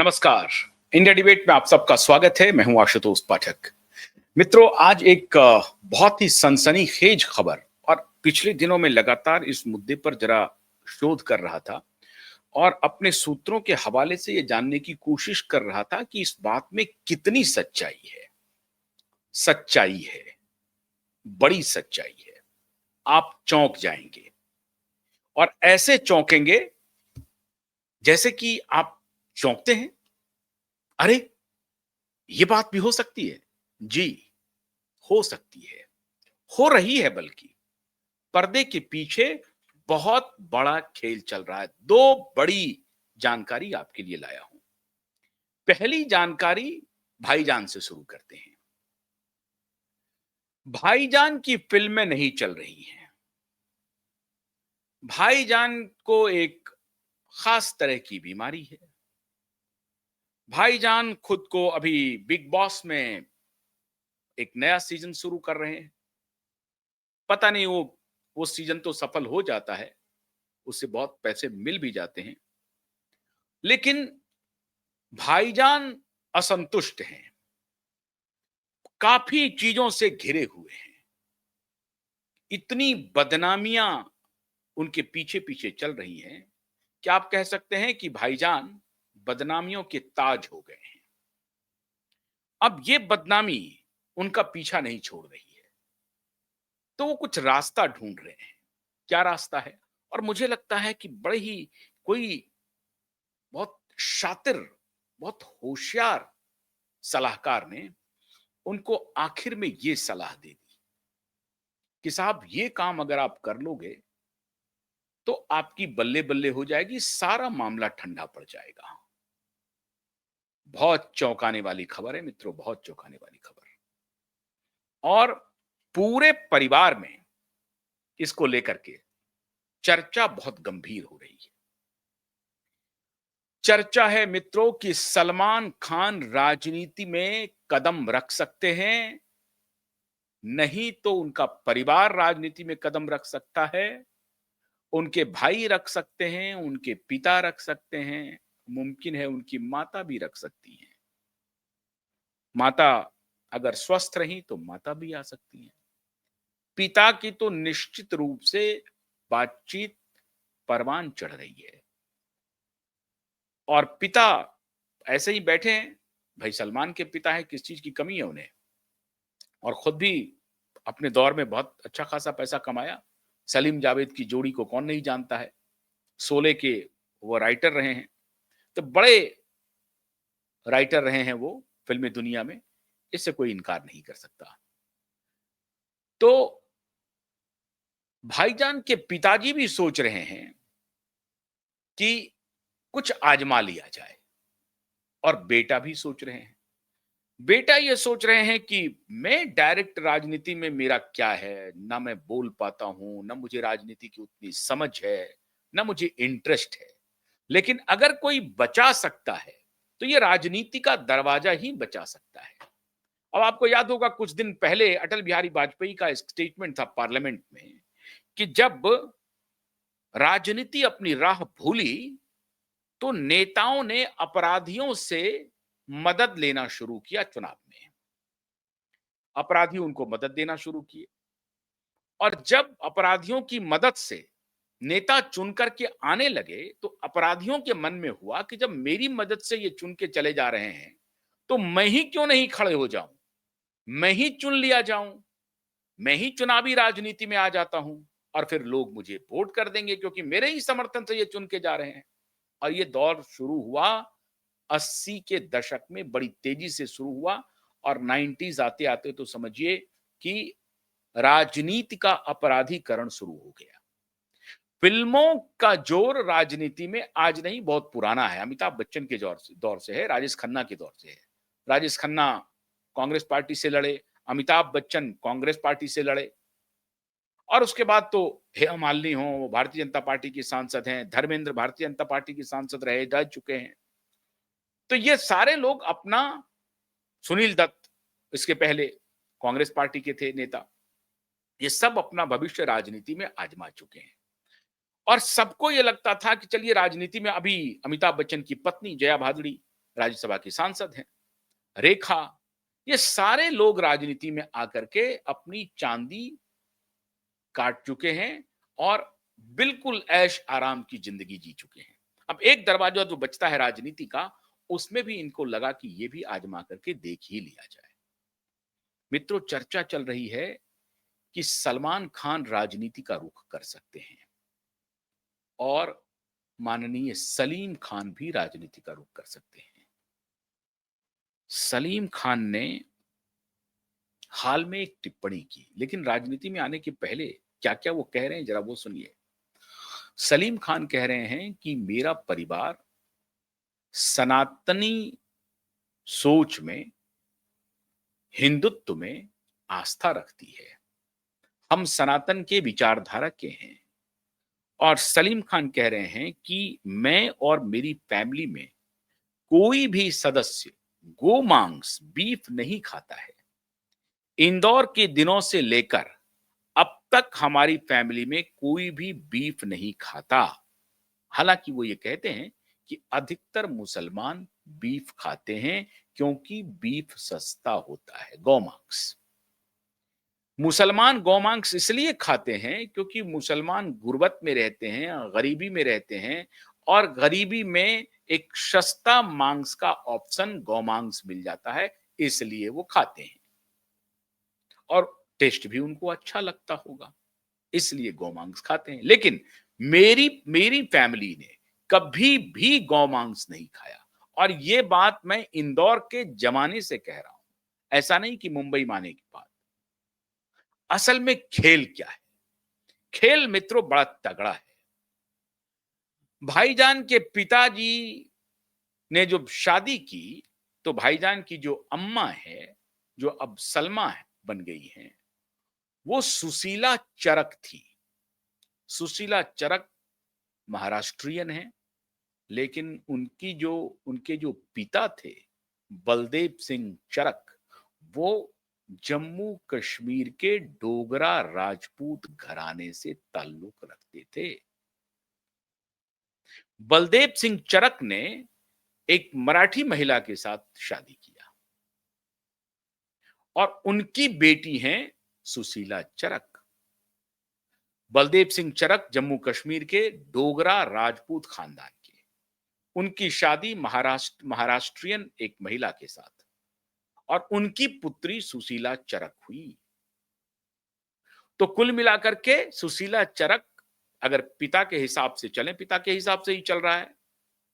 नमस्कार। India debate में आप सबका स्वागत है। मैं हूं आशुतोष पाठक। मित्रों, आज एक बहुत ही सनसनीखेज खबर, और पिछले दिनों में लगातार इस मुद्दे पर जरा शोध कर रहा था और अपने सूत्रों के हवाले से ये जानने की कोशिश कर रहा था कि इस बात में कितनी सच्चाई है। सच्चाई है, बड़ी सच्चाई है। आप चौंक जाएंगे, और ऐसे चौंकेंगे जैसे कि आप चौंकते हैं। अरे, ये बात भी हो सकती है। जी, हो सकती है, हो रही है। बल्कि पर्दे के पीछे बहुत बड़ा खेल चल रहा है। दो बड़ी जानकारी आपके लिए लाया हूं। पहली जानकारी भाईजान से शुरू करते हैं। भाईजान की फिल्में नहीं चल रही हैं। भाईजान को एक खास तरह की बीमारी है। भाईजान खुद को अभी बिग बॉस में एक नया सीजन शुरू कर रहे हैं। पता नहीं वो सीजन तो सफल हो जाता है, उससे बहुत पैसे मिल भी जाते हैं, लेकिन भाईजान असंतुष्ट हैं। काफी चीजों से घिरे हुए हैं। इतनी बदनामियां उनके पीछे पीछे चल रही हैं कि आप कह सकते हैं कि भाईजान बदनामियों के ताज हो गए हैं। अब ये बदनामी उनका पीछा नहीं छोड़ रही है, तो वो कुछ रास्ता ढूंढ रहे हैं। क्या रास्ता है? और मुझे लगता है कि बड़े ही कोई बहुत शातिर, बहुत होशियार सलाहकार ने उनको आखिर में ये सलाह दे दी कि साहब, ये काम अगर आप कर लोगे तो आपकी बल्ले बल्ले हो जाएगी, सारा मामला ठंडा पड़ जाएगा। बहुत चौंकाने वाली खबर है मित्रों, बहुत चौंकाने वाली खबर। और पूरे परिवार में इसको लेकर के चर्चा बहुत गंभीर हो रही है। चर्चा है मित्रों कि सलमान खान राजनीति में कदम रख सकते हैं, नहीं तो उनका परिवार राजनीति में कदम रख सकता है। उनके भाई रख सकते हैं, उनके पिता रख सकते हैं, मुमकिन है उनकी माता भी रख सकती हैं। माता अगर स्वस्थ रही तो माता भी आ सकती हैं। पिता की तो निश्चित रूप से बातचीत परवान चढ़ रही है। और पिता ऐसे ही बैठे हैं। भाई सलमान के पिता है, किस चीज की कमी है उन्हें? और खुद भी अपने दौर में बहुत अच्छा खासा पैसा कमाया। सलीम जावेद की जोड़ी को कौन नहीं जानता है। शोले के वो राइटर रहे हैं, तो बड़े राइटर रहे हैं वो फिल्मी दुनिया में। इससे कोई इनकार नहीं कर सकता। तो भाईजान के पिताजी भी सोच रहे हैं कि कुछ आजमा लिया जाए, और बेटा भी सोच रहे हैं। बेटा ये सोच रहे हैं कि मैं डायरेक्ट राजनीति में, मेरा क्या है, ना मैं बोल पाता हूं, ना मुझे राजनीति की उतनी समझ है, ना मुझे इंटरेस्ट है। लेकिन अगर कोई बचा सकता है तो ये राजनीति का दरवाजा ही बचा सकता है। अब आपको याद होगा, कुछ दिन पहले अटल बिहारी वाजपेयी का स्टेटमेंट था पार्लियामेंट में कि जब राजनीति अपनी राह भूली तो नेताओं ने अपराधियों से मदद लेना शुरू किया। चुनाव में अपराधी उनको मदद देना शुरू किए, और जब अपराधियों की मदद से नेता चुन करके आने लगे तो अपराधियों के मन में हुआ कि जब मेरी मदद से ये चुन के चले जा रहे हैं तो मैं ही क्यों नहीं खड़े हो जाऊं, मैं ही चुन लिया जाऊं, मैं ही चुनावी राजनीति में आ जाता हूं, और फिर लोग मुझे वोट कर देंगे क्योंकि मेरे ही समर्थन से ये चुन के जा रहे हैं। और ये दौर शुरू हुआ 80 के दशक में, बड़ी तेजी से शुरू हुआ, और 90s आते आते तो समझिए कि राजनीति का अपराधीकरण शुरू हो गया। फिल्मों का जोर राजनीति में आज नहीं, बहुत पुराना है। अमिताभ बच्चन के दौर से है, राजेश खन्ना के दौर से है। राजेश खन्ना कांग्रेस पार्टी से लड़े, अमिताभ बच्चन कांग्रेस पार्टी से लड़े, और उसके बाद तो हेमा मालिनी हो, वो भारतीय जनता पार्टी की सांसद हैं, धर्मेंद्र भारतीय जनता पार्टी की सांसद रह चुके हैं। तो ये सारे लोग अपना, सुनील दत्त इसके पहले कांग्रेस पार्टी के थे नेता, ये सब अपना भविष्य राजनीति में आजमा चुके हैं। और सबको ये लगता था कि चलिए राजनीति में, अभी अमिताभ बच्चन की पत्नी जया भादुड़ी राज्यसभा की सांसद हैं। रेखा, ये सारे लोग राजनीति में आकर के अपनी चांदी काट चुके हैं और बिल्कुल ऐश आराम की जिंदगी जी चुके हैं। अब एक दरवाजा जो बचता है राजनीति का, उसमें भी इनको लगा कि ये भी आजमा करके देख ही लिया जाए। मित्रों, चर्चा चल रही है कि सलमान खान राजनीति का रुख कर सकते हैं और माननीय सलीम खान भी राजनीति का रुख कर सकते हैं। सलीम खान ने हाल में एक टिप्पणी की, लेकिन राजनीति में आने के पहले क्या-क्या वो कह रहे हैं जरा वो सुनिए। सलीम खान कह रहे हैं कि मेरा परिवार सनातनी सोच में, हिंदुत्व में आस्था रखती है। हम सनातन के विचारधारा के हैं। और सलीम खान कह रहे हैं कि मैं और मेरी फैमिली में कोई भी सदस्य गोमांस, बीफ नहीं खाता है। इंदौर के दिनों से लेकर अब तक हमारी फैमिली में कोई भी बीफ नहीं खाता। हालांकि वो ये कहते हैं कि अधिकतर मुसलमान बीफ खाते हैं क्योंकि बीफ सस्ता होता है, गौमांस। मुसलमान गौमांस इसलिए खाते हैं क्योंकि मुसलमान गुर्बत में रहते हैं, गरीबी में रहते हैं और गरीबी में एक सस्ता मांस का ऑप्शन गौमांस मिल जाता है, इसलिए वो खाते हैं और टेस्ट भी उनको अच्छा लगता होगा, इसलिए गौमांस खाते हैं। लेकिन मेरी मेरी फैमिली ने कभी भी गौमांस नहीं खाया और ये बात मैं इंदौर के जमाने से कह रहा हूं, ऐसा नहीं कि मुंबई में आने के बाद। असल में खेल क्या है? खेल मित्रों बड़ा तगड़ा है। भाईजान के पिताजी ने जब शादी की, तो भाईजान की जो अम्मा है, जो अब सलमा है, बन गई हैं, वो सुशीला चरक थी। सुशीला चरक महाराष्ट्रियन है, लेकिन उनके जो पिता थे, बलदेव सिंह चरक, वो जम्मू कश्मीर के डोगरा राजपूत घराने से ताल्लुक रखते थे। बलदेव सिंह चरक ने एक मराठी महिला के साथ शादी किया और उनकी बेटी हैं सुशीला चरक। बलदेव सिंह चरक जम्मू कश्मीर के डोगरा राजपूत खानदान के। उनकी शादी महाराष्ट्रियन एक महिला के साथ और उनकी पुत्री सुशीला चरक हुई। तो कुल मिलाकर के सुशीला चरक, अगर पिता के हिसाब से चलें, पिता के हिसाब से ही चल रहा है,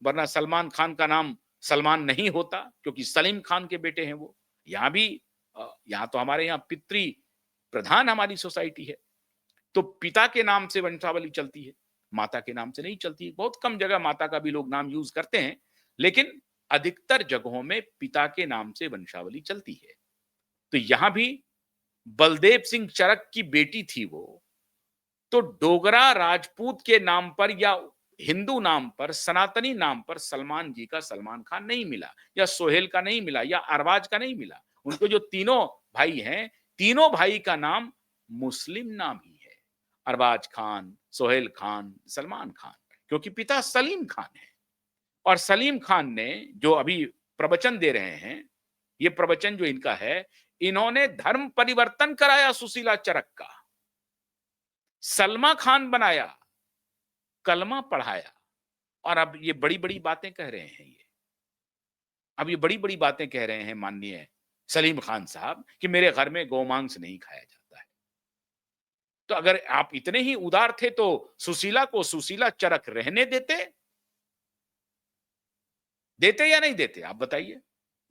वरना सलमान खान का नाम सलमान नहीं होता, क्योंकि सलीम खान के बेटे हैं वो। यहां भी यहां तो हमारे यहाँ पितृ प्रधान हमारी सोसाइटी है, तो पिता के नाम से वंशावली चलती है, माता के नाम से नहीं चलती। बहुत कम जगह माता का भी लोग नाम यूज करते हैं, लेकिन अधिकतर जगहों में पिता के नाम से वंशावली चलती है। तो यहां भी बलदेव सिंह चरक की बेटी थी वो, तो डोगरा राजपूत के नाम पर या हिंदू नाम पर, सनातनी नाम पर सलमान जी का सलमान खान नहीं मिला, या सोहेल का नहीं मिला, या अरबाज का नहीं मिला। उनको जो तीनों भाई हैं, तीनों भाई का नाम मुस्लिम नाम ही है, अरबाज खान, सोहेल खान, सलमान खान, क्योंकि पिता सलीम खान है। और सलीम खान ने जो अभी प्रवचन दे रहे हैं, ये प्रवचन जो इनका है, इन्होंने धर्म परिवर्तन कराया सुशीला चरक का, सलमा खान बनाया, कलमा पढ़ाया, और अब ये बड़ी-बड़ी बातें कह रहे हैं ये। अब ये बड़ी-बड़ी बातें कह रहे हैं माननीय सलीम खान साहब कि मेरे घर में गोमांस नहीं खाया जाता है। तो अगर आप इतने ही उदार थे तो सुशीला को सुशीला चरक रहने देते? देते या नहीं देते? आप बताइए।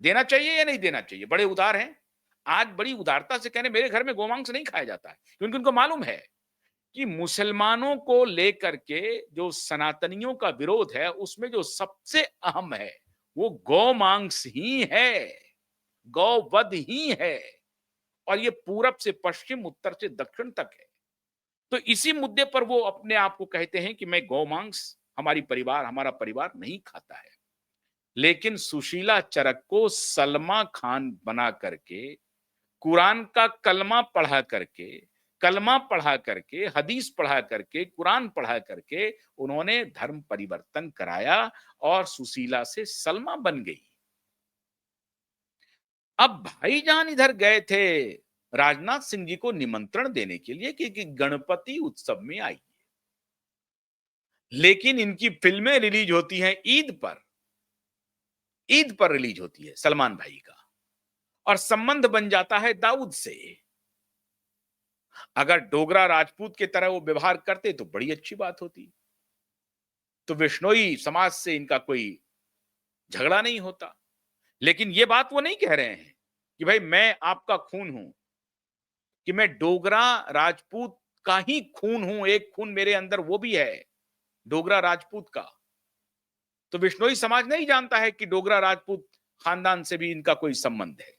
देना चाहिए या नहीं देना चाहिए? बड़े उदार हैं। आज बड़ी उदारता से कह रहे हैं मेरे घर में गोमांस नहीं खाया जाता है, क्योंकि उनको मालूम है कि मुसलमानों को लेकर के जो सनातनियों का विरोध है, उसमें जो सबसे अहम है वो गौमांस ही है, गौवध ही है, और ये पूरब से पश्चिम, उत्तर से दक्षिण तक है। तो इसी मुद्दे पर वो अपने आप को कहते हैं कि मैं गौमांस, हमारा परिवार नहीं खाता है। लेकिन सुशीला चरक को सलमा खान बना करके, कुरान का कलमा पढ़ा करके, हदीस पढ़ा करके, कुरान पढ़ा करके उन्होंने धर्म परिवर्तन कराया और सुशीला से सलमा बन गई। अब भाईजान इधर गए थे राजनाथ सिंह जी को निमंत्रण देने के लिए कि गणपति उत्सव में आई, लेकिन इनकी फिल्में रिलीज होती हैं ईद पर रिलीज होती है सलमान भाई का, और संबंध बन जाता है दाऊद से। अगर डोगरा राजपूत की तरह वो व्यवहार करते तो बड़ी अच्छी बात होती, तो विश्नोई समाज से इनका कोई झगड़ा नहीं होता। लेकिन ये बात वो नहीं कह रहे हैं कि भाई मैं आपका खून हूं, कि मैं डोगरा राजपूत का ही खून हूं, एक खून मेरे अंदर वो भी है डोगरा राजपूत का। तो विश्नोई समाज नहीं जानता है कि डोगरा राजपूत खानदान से भी इनका कोई संबंध है,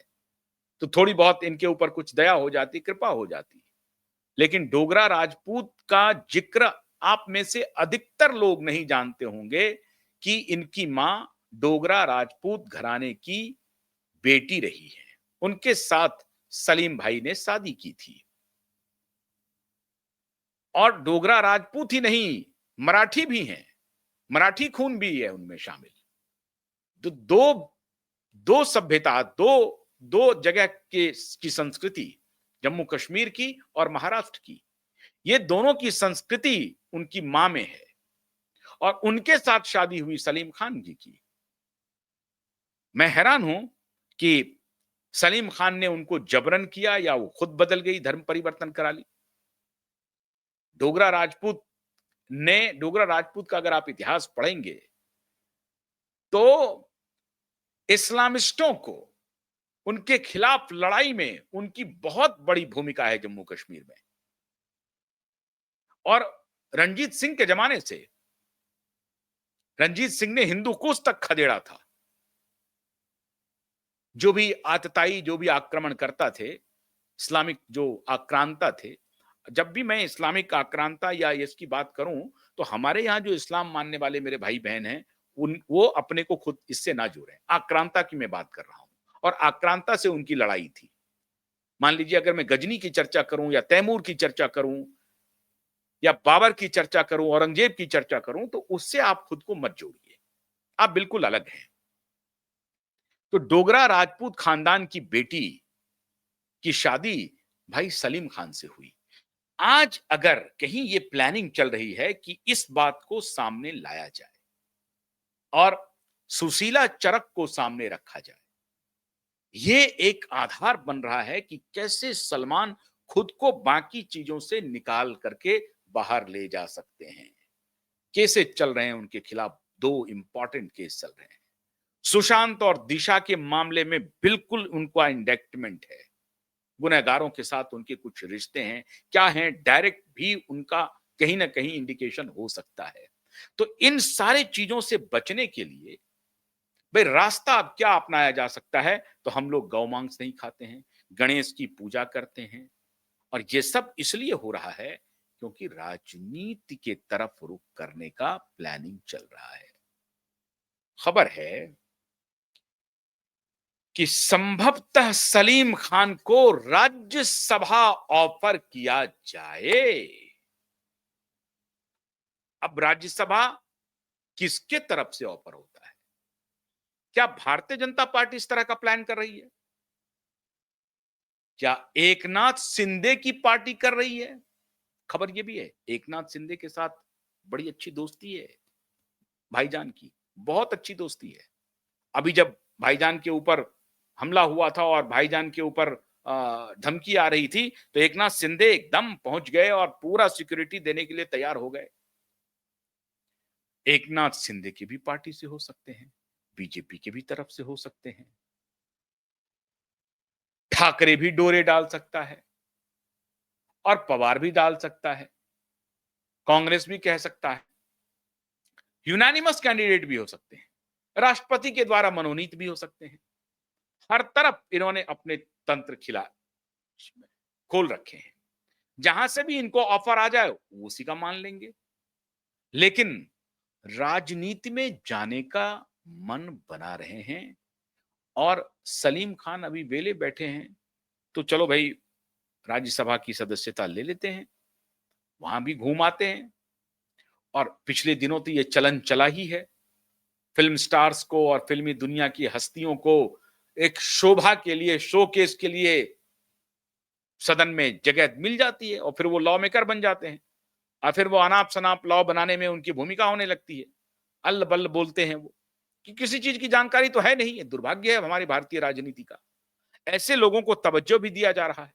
तो थोड़ी बहुत इनके ऊपर कुछ दया हो जाती, कृपा हो जाती। लेकिन डोगरा राजपूत का जिक्र आप में से अधिकतर लोग नहीं जानते होंगे कि इनकी मां डोगरा राजपूत घराने की बेटी रही है, उनके साथ सलीम भाई ने शादी की थी। और डोगरा राजपूत ही नहीं, मराठी भी हैं, मराठी खून भी है उनमें शामिल। तो दो दो सभ्यता, दो दो जगह के की संस्कृति, जम्मू कश्मीर की और महाराष्ट्र की, ये दोनों की संस्कृति उनकी मां में है, और उनके साथ शादी हुई सलीम खान जी की। मैं हैरान हूं कि सलीम खान ने उनको जबरन किया या वो खुद बदल गई, धर्म परिवर्तन करा ली। डोगरा राजपूत डोगरा राजपूत का अगर आप इतिहास पढ़ेंगे तो इस्लामिस्टों को उनके खिलाफ लड़ाई में उनकी बहुत बड़ी भूमिका है जम्मू कश्मीर में। और रणजीत सिंह के जमाने से रणजीत सिंह ने हिंदू कुश तक खदेड़ा था। जो भी आतताई, जो भी आक्रमण करता थे, इस्लामिक जो आक्रांता थे, जब भी मैं इस्लामिक आक्रांता या इसकी बात करूं तो हमारे यहां जो इस्लाम मानने वाले मेरे भाई बहन हैं, उन वो अपने को खुद इससे ना जोड़ें। आक्रांता की मैं बात कर रहा हूं, और आक्रांता से उनकी लड़ाई थी। मान लीजिए अगर मैं गजनी की चर्चा करूं या तैमूर की चर्चा करूं या बाबर की चर्चा करूं, औरंगजेब की चर्चा करूं, तो उससे आप खुद को मत जोड़िए, आप बिल्कुल अलग हैं। तो डोगरा राजपूत खानदान की बेटी की शादी भाई सलीम खान से हुई। आज अगर कहीं ये प्लानिंग चल रही है कि इस बात को सामने लाया जाए और सुशीला चरक को सामने रखा जाए, ये एक आधार बन रहा है कि कैसे सलमान खुद को बाकी चीजों से निकाल करके बाहर ले जा सकते हैं। कैसे चल रहे हैं उनके खिलाफ दो इंपॉर्टेंट केस चल रहे हैं। सुशांत और दिशा के मामले में बिल्कुल उनका इंडेक्टमेंट है, गुनहगारों के साथ उनके कुछ रिश्ते हैं, क्या हैं डायरेक्ट भी उनका कहीं ना कहीं इंडिकेशन हो सकता है। तो इन सारे चीजों से बचने के लिए भाई रास्ता अब क्या अपनाया जा सकता है, तो हम लोग गौमांस नहीं खाते हैं, गणेश की पूजा करते हैं, और ये सब इसलिए हो रहा है क्योंकि राजनीति के तरफ रुख करने का प्लानिंग चल रहा है। खबर है कि संभवतः सलीम खान को राज्यसभा ऑफर किया जाए। अब राज्यसभा किसके तरफ से ऑफर होता है? क्या भारतीय जनता पार्टी इस तरह का प्लान कर रही है? क्या एकनाथ शिंदे की पार्टी कर रही है? खबर यह भी है एकनाथ शिंदे के साथ बड़ी अच्छी दोस्ती है भाईजान की, बहुत अच्छी दोस्ती है। अभी जब भाईजान के ऊपर हमला हुआ था और भाईजान के ऊपर धमकी आ रही थी, तो एकनाथ शिंदे एकदम पहुंच गए और पूरा सिक्योरिटी देने के लिए तैयार हो गए। एकनाथ शिंदे की भी पार्टी से हो सकते हैं, बीजेपी के भी तरफ से हो सकते हैं, ठाकरे भी डोरे डाल सकता है और पवार भी डाल सकता है, कांग्रेस भी कह सकता है, यूनानिमस कैंडिडेट भी हो सकते हैं, राष्ट्रपति के द्वारा मनोनीत भी हो सकते हैं। हर तरफ इन्होंने अपने तंत्र खिला खोल रखे हैं, जहां से भी इनको ऑफर आ जाए उसी का मान लेंगे। लेकिन राजनीति में जाने का मन बना रहे हैं, और सलीम खान अभी वेले बैठे हैं, तो चलो भाई राज्यसभा की सदस्यता ले लेते हैं, वहां भी घूम आते हैं। और पिछले दिनों तो ये चलन चला ही है, फिल्म स्टार्स को और फिल्मी दुनिया की हस्तियों को एक शोभा के लिए, शोकेस के लिए सदन में जगह मिल जाती है और फिर वो लॉ मेकर बन जाते हैं और फिर वो अनाप-शनाप लॉ बनाने में उनकी भूमिका होने लगती है। अल्ल-बल्ल बोलते हैं वो, कि किसी चीज़ की जानकारी तो है नहीं है, दुर्भाग्य है हमारी भारतीय राजनीति का। ऐसे लोगों को तवज्जो भी दिया जा रहा है।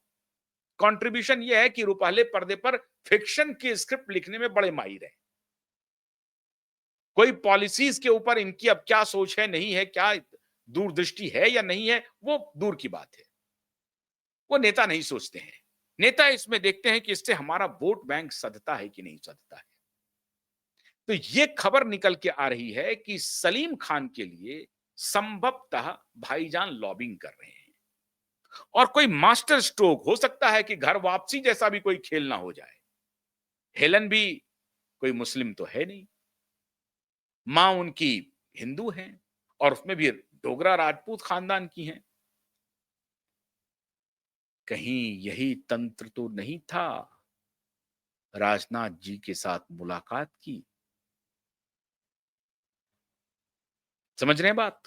कंट्रीब्यूशन ये है कि रुपहले पर्दे पर फिक्शन की स्क्रिप्ट लिखने में बड़े माहिर हैं। कोई पॉलिसीज के ऊपर इनकी अब क्या सोच है, नहीं है, क्या दूरदृष्टि है या नहीं है, वो दूर की बात है। वो नेता नहीं सोचते हैं। नेता इसमें देखते हैं कि इससे हमारा वोट बैंक सधता है कि नहीं सधता है। तो ये खबर निकल के आ रही है कि सलीम खान के लिए संभवतः भाईजान लॉबिंग कर रहे हैं और कोई मास्टर स्ट्रोक हो सकता है कि घर वापसी जैसा भी कोई खेल ना हो जाए। हेलन भी कोई मुस्लिम तो है नहीं, मां उनकी हिंदू हैं और उसमें भी डोगरा राजपूत खानदान की हैं। कहीं यही तंत्र तो नहीं था राजनाथ जी के साथ मुलाकात की? समझ रहे हैं बात?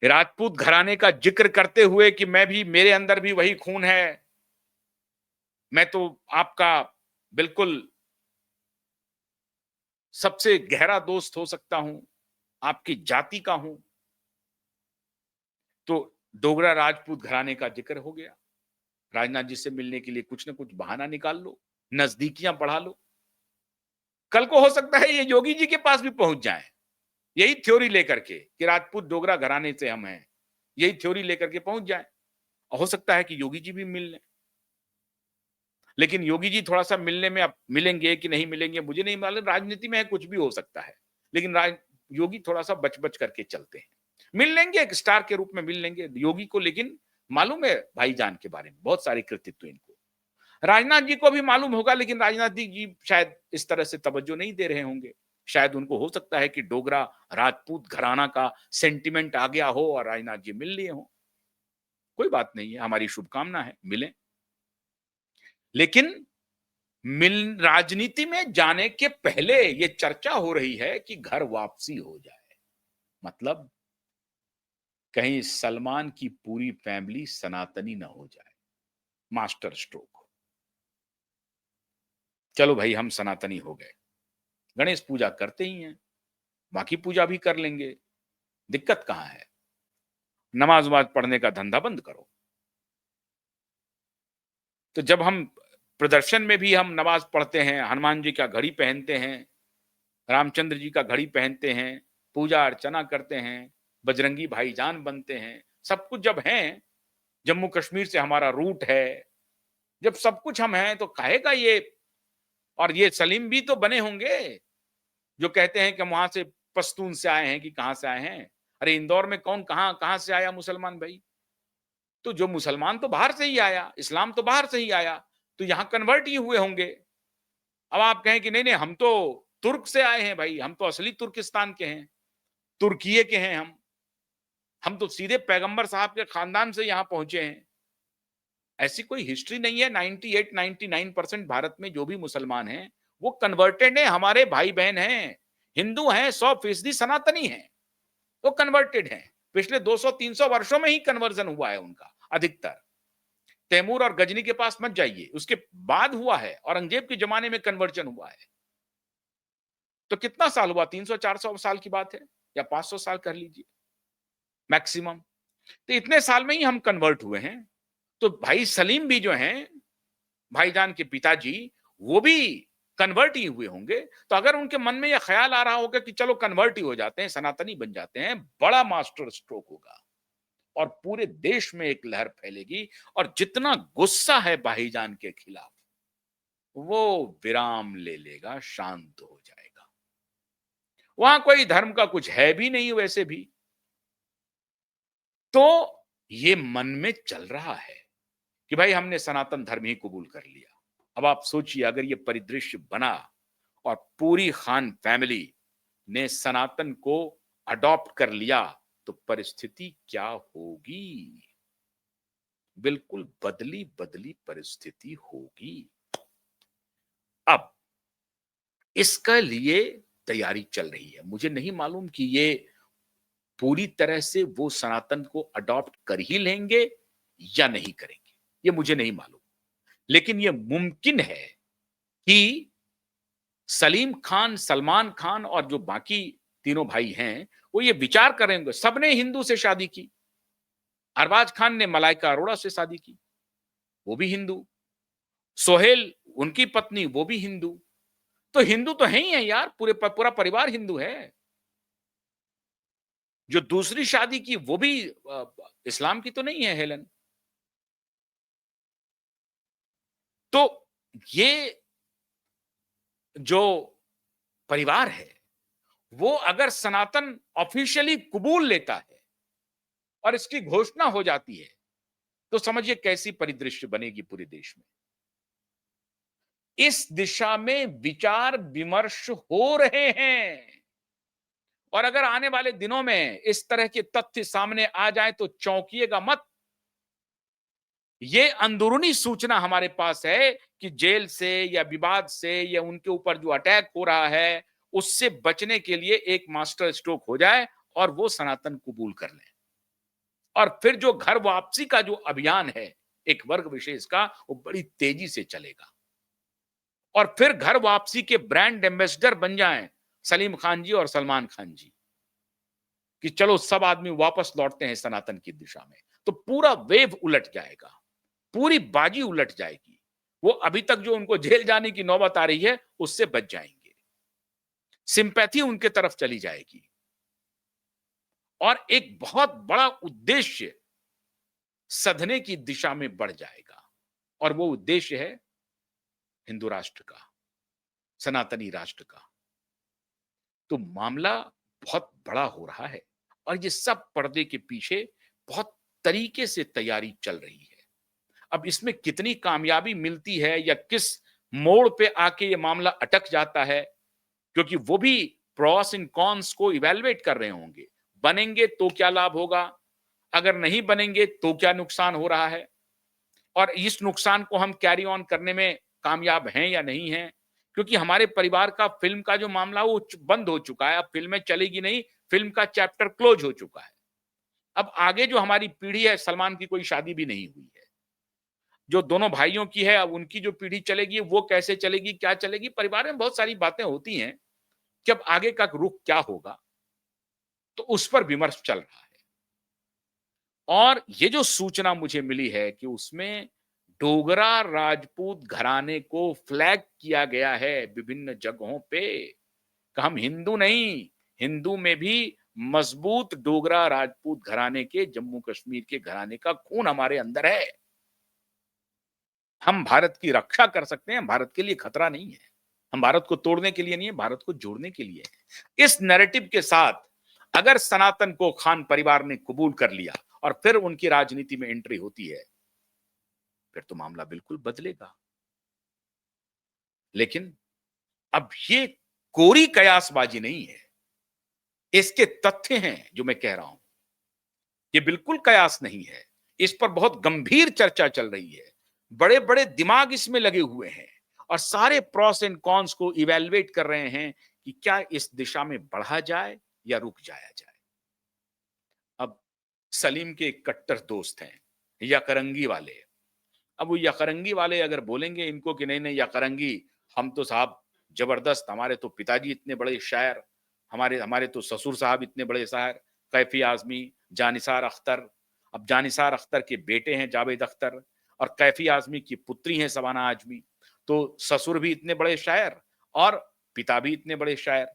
राजपूत घराने का जिक्र करते हुए कि मैं भी, मेरे अंदर भी वही खून है, मैं तो आपका बिल्कुल सबसे गहरा दोस्त हो सकता हूं, आपकी जाति का हूं। तो डोगरा राजपूत घराने का जिक्र हो गया। राजनाथ जी से मिलने के लिए कुछ ना कुछ बहाना निकाल लो, नजदीकियां बढ़ा लो। कल को हो सकता है ये योगी जी के पास भी पहुंच जाए, यही थ्योरी लेकर के कि राजपूत डोगरा घराने से हम हैं, यही थ्योरी लेकर के पहुंच जाए। हो सकता है कि योगी जी भी मिल लें। लेकिन योगी जी थोड़ा-सा मिलने में, अब मिलेंगे कि नहीं मिलेंगे मुझे नहीं मालूम, राजनीति में है कुछ भी हो सकता है। लेकिन योगी थोड़ा-सा बच-बच करके चलते हैं। मिल लेंगे, एक स्टार के रूप में मिल लेंगे योगी को, लेकिन मालूम है भाईजान के बारे में बहुत सारे कृतित्व इनको। राजनाथ जी को भी मालूम होगा, लेकिन राजनाथ जी शायद इस तरह से तवज्जो नहीं दे रहे होंगे। शायद उनको हो सकता है कि डोगरा राजपूत घराना का सेंटिमेंट आ गया हो और राजनाथ जी मिल लिए हों। कोई बात नहीं है, हमारी शुभकामना है, मिलें। लेकिन मिल राजनीति में जाने के पहले ये चर्चा हो रही है कि घर वापसी हो जाए। मतलब कहीं सलमान की पूरी फैमिली सनातनी ना हो जाए। Master stroke. चलो भाई हम सनातनी हो गए, गणेश पूजा करते ही हैं, बाकी पूजा भी कर लेंगे, दिक्कत कहां है? नमाज वमाज पढ़ने का धंधा बंद करो। तो जब हम प्रदर्शन में भी हम नमाज पढ़ते हैं, हनुमान जी का घड़ी पहनते हैं, रामचंद्र जी का घड़ी पहनते हैं, पूजा अर्चना करते हैं, बजरंगी भाईजान बनते हैं, सब कुछ जब हैं, जम्मू कश्मीर से हमारा रूट है, जब सब कुछ हम हैं तो काहे का ये, और ये सलीम भी तो बने होंगे जो कहते हैं कि हम वहां से पश्तून से आए हैं कि कहां से आए हैं। अरे इंदौर में कौन कहां कहां से आया मुसलमान भाई? तो जो मुसलमान तो बाहर से ही आया, इस्लाम तो बाहर से ही आया, तो यहां कन्वर्ट ही हुए होंगे। अब आप कहें कि नहीं नहीं हम तो तुर्क से आए हैं भाई, हम तो असली तुर्किस्तान के हैं, तुर्किये के हैं हम तो सीधे पैगंबर साहब के खानदान से यहां पहुंचे हैं। ऐसी कोई हिस्ट्री नहीं है। 98-99% भारत में जो भी मुसलमान हैं वो कन्वर्टेड हैं, हमारे भाई बहन हैं, हिंदू हैं, 100% सनातनी हैं, वो कन्वर्टेड हैं। पिछले 200-300 वर्षों में ही कन्वर्जन हुआ है उनका अधिकतर। तैमूर और गजनी के पास मत जाइए, उसके बाद हुआ है, औरंगजेब के जमाने में कन्वर्जन हुआ है। तो कितना साल हुआ? 300-400 साल की बात है, या 500 साल कर लीजिए मैक्सिमम। तो इतने साल में ही हम कन्वर्ट हुए हैं। तो भाई सलीम भी जो हैं, भाईजान के पिताजी, वो भी कन्वर्ट ही हुए होंगे। तो अगर उनके मन में यह ख्याल आ रहा होगा कि चलो कन्वर्ट ही हो जाते हैं, सनातनी बन जाते हैं, बड़ा मास्टर स्ट्रोक होगा और पूरे देश में एक लहर फैलेगी और जितना गुस्सा है भाईजान के खिलाफ वो विराम ले लेगा, शांत हो जाएगा। वहां कोई धर्म का कुछ है भी नहीं वैसे भी। तो ये मन में चल रहा है कि भाई हमने सनातन धर्म ही कबूल कर लिया। अब आप सोचिए अगर ये परिदृश्य बना और पूरी खान फैमिली ने सनातन को अडॉप्ट कर लिया तो परिस्थिति क्या होगी? बिल्कुल बदली बदली परिस्थिति होगी। अब इसका लिए तैयारी चल रही है। मुझे नहीं मालूम कि ये पूरी तरह से वो सनातन को अडॉप्ट कर ही लेंगे या नहीं करेंगे, ये मुझे नहीं मालूम। लेकिन ये मुमकिन है कि सलीम खान, सलमान खान और जो बाकी तीनों भाई हैं, वो ये विचार करेंगे। सबने हिंदू से शादी की। अरबाज खान ने मलाइका अरोड़ा से शादी की, वो भी हिंदू। सोहेल, उनकी पत्नी, वो भी हिंदू। तो हिंदू तो है ही है यार, पूरा परिवार हिंदू है। जो दूसरी शादी की वो भी इस्लाम की तो नहीं है हेलन। तो ये जो परिवार है, वो अगर सनातन ऑफिशियली कबूल लेता है और इसकी घोषणा हो जाती है, तो समझिए कैसी परिदृश्य बनेगी पूरे देश में। इस दिशा में विचार विमर्श हो रहे हैं और अगर आने वाले दिनों में इस तरह के तथ्य सामने आ जाए तो चौंकिएगा मत। ये अंदरूनी सूचना हमारे पास है कि जेल से या विवाद से या उनके ऊपर जो अटैक हो रहा है, उससे बचने के लिए एक मास्टर स्ट्रोक हो जाए और वो सनातन कबूल कर लें। और फिर जो घर वापसी का जो अभियान है, एक वर्ग विशेष का, वो बड़ी तेजी से चलेगा। और फिर घर वापसी के ब्रांड एम्बेसडर बन जाएं सलीम खान जी और सलमान खान जी, कि चलो सब आदमी वापस लौटते हैं सनातन की दिशा में। तो पूरा वेव उलट जाएगा, पूरी बाजी उलट जाएगी। वो अभी तक जो उनको जेल जाने की नौबत आ रही है, उससे बच जाएंगे। सिंपैथी उनके तरफ चली जाएगी और एक बहुत बड़ा उद्देश्य सधने की दिशा में बढ़ जाएगा। और वो उद्देश्य है हिंदू राष्ट्र का, सनातनी राष्ट्र का। तो मामला बहुत बड़ा हो रहा है और ये सब पर्दे के पीछे बहुत तरीके से तैयारी चल रही है। अब इसमें कितनी कामयाबी मिलती है या किस मोड़ पे आके ये मामला अटक जाता है, क्योंकि वो भी प्रॉस एंड कॉन्स को इवैल्यूएट कर रहे होंगे। बनेंगे तो क्या लाभ होगा, अगर नहीं बनेंगे तो क्या नुकसान हो रहा है, और इस नुकसान को हम कैरी ऑन करने में कामयाब हैं या नहीं हैं। क्योंकि हमारे परिवार का फिल्म का जो मामला वो बंद हो चुका है, अब फिल्में चलेगी नहीं, फिल्म का चैप्टर क्लोज हो चुका है। अब आगे जो हमारी पीढ़ी है, सलमान की कोई शादी भी नहीं हुई है, जो दोनों भाइयों की है, अब उनकी जो पीढ़ी चलेगी वो कैसे चलेगी, क्या चलेगी, परिवार में बहुत सारी बातें होती हैं कि अब आगे का रुख क्या होगा। तो उस पर विमर्श चल रहा है। और ये जो सूचना मुझे मिली है कि उसमें डोगरा राजपूत घराने को फ्लैग किया गया है विभिन्न जगहों पे, कि हम हिंदू नहीं, हिंदू में भी मजबूत डोगरा राजपूत घराने के, जम्मू कश्मीर के घराने का खून हमारे अंदर है। हम भारत की रक्षा कर सकते हैं, भारत के लिए खतरा नहीं है। हम भारत को तोड़ने के लिए नहीं है, भारत को जोड़ने के लिए है। इस नैरेटिव के साथ अगर सनातन को खान परिवार ने कबूल कर लिया और फिर उनकी राजनीति में एंट्री होती है, फिर तो मामला बिल्कुल बदलेगा। लेकिन अब ये कोरी कयासबाजी नहीं है, इसके तथ्य हैं जो मैं कह रहा हूं। ये बिल्कुल कयास नहीं है, इस पर बहुत गंभीर चर्चा चल रही है। बड़े बड़े दिमाग इसमें लगे हुए हैं और सारे प्रॉस एंड कॉन्स को इवैल्यूएट कर रहे हैं कि क्या इस दिशा में बढ़ा जाए या रुक जाया जाए। अब सलीम के एक कट्टर दोस्त हैं, यकरंगी वाले। अब वो यकरंगी वाले अगर बोलेंगे इनको कि नहीं नहीं यकरंगी, हम तो साहब जबरदस्त, हमारे तो पिताजी इतने बड़े शायर, हमारे हमारे तो ससुर साहब इतने बड़े शायर, कैफी आजमी, जानिसार अख्तर। अब जानिसार अख्तर के बेटे हैं जावेद अख्तर और कैफी आजमी की पुत्री हैं सबाना आजमी। तो ससुर भी इतने बड़े शायर और पिता भी इतने बड़े शायर,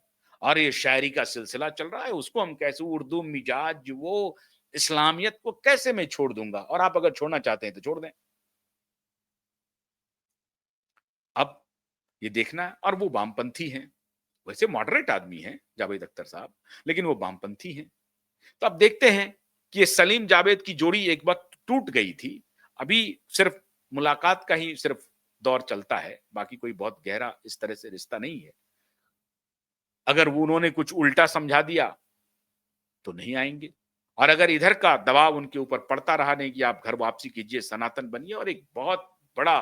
और ये शायरी का सिलसिला चल रहा है, उसको हम कैसे उर्दू मिजाज वो इस्लामियत को कैसे मैं छोड़ दूंगा, और आप अगर छोड़ना चाहते हैं तो छोड़ दें। अब ये देखना है, और वो वामपंथी हैं, वैसे मॉडरेट आदमी हैं जावेद अख्तर साहब, लेकिन वो वामपंथी हैं। तो अब देखते हैं कि ये सलीम जावेद की जोड़ी एक वक्त टूट गई थी, अभी सिर्फ मुलाकात का ही सिर्फ दौर चलता है, बाकी कोई बहुत गहरा इस तरह से रिश्ता नहीं है। अगर वो उन्होंने कुछ उल्टा समझा दिया तो नहीं आएंगे, और अगर इधर का दबाव उनके ऊपर पड़ता रहा नहीं कि आप घर वापसी कीजिए, सनातन बनिए, और एक बहुत बड़ा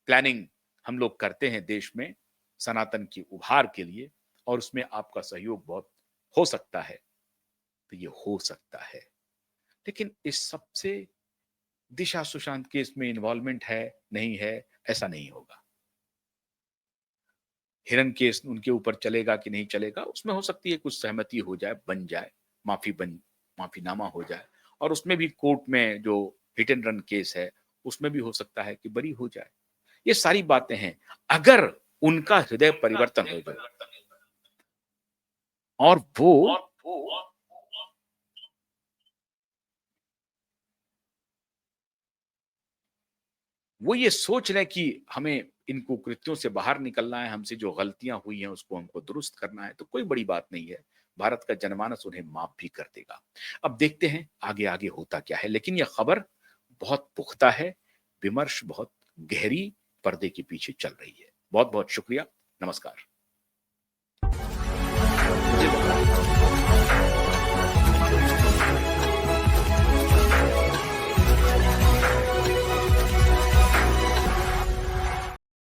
प्लानिंग हम लोग करते हैं देश में सनातन की उभार के लिए, और उसमें आपका सहयोग बहुत हो सकता है, तो ये हो सकता है। लेकिन इस सबसे दिशा सुशांत केस में इन्वॉल्वमेंट है, नहीं है, ऐसा नहीं होगा। हिरन केस उनके ऊपर चलेगा कि नहीं चलेगा, उसमें हो सकती है कुछ सहमति हो जाए, बन जाए, माफ़ीनामा हो जाए और उसमें भी कोर्ट में जो हिट एंड रन केस है, उसमें भी हो सकता है कि बरी हो जाए। ये सारी बातें हैं, अगर उनका हृदय परिवर्तन हो गया और वो ये सोच लें कि हमें इन कुकृत्यों से बाहर निकलना है, हमसे जो गलतियाँ हुई हैं उसको हमको दुरुस्त करना है, तो कोई बड़ी बात नहीं है। भारत का जनमानस उन्हें माफ़ भी कर देगा। अब देखते हैं आगे-आगे होता क्या है, लेकिन ये खबर बहुत पुख्ता है, विमर्श बहुत गहरी पर्दे के पीछे चल रही है। बहुत-बहुत शुक्रिया। नमस्कार।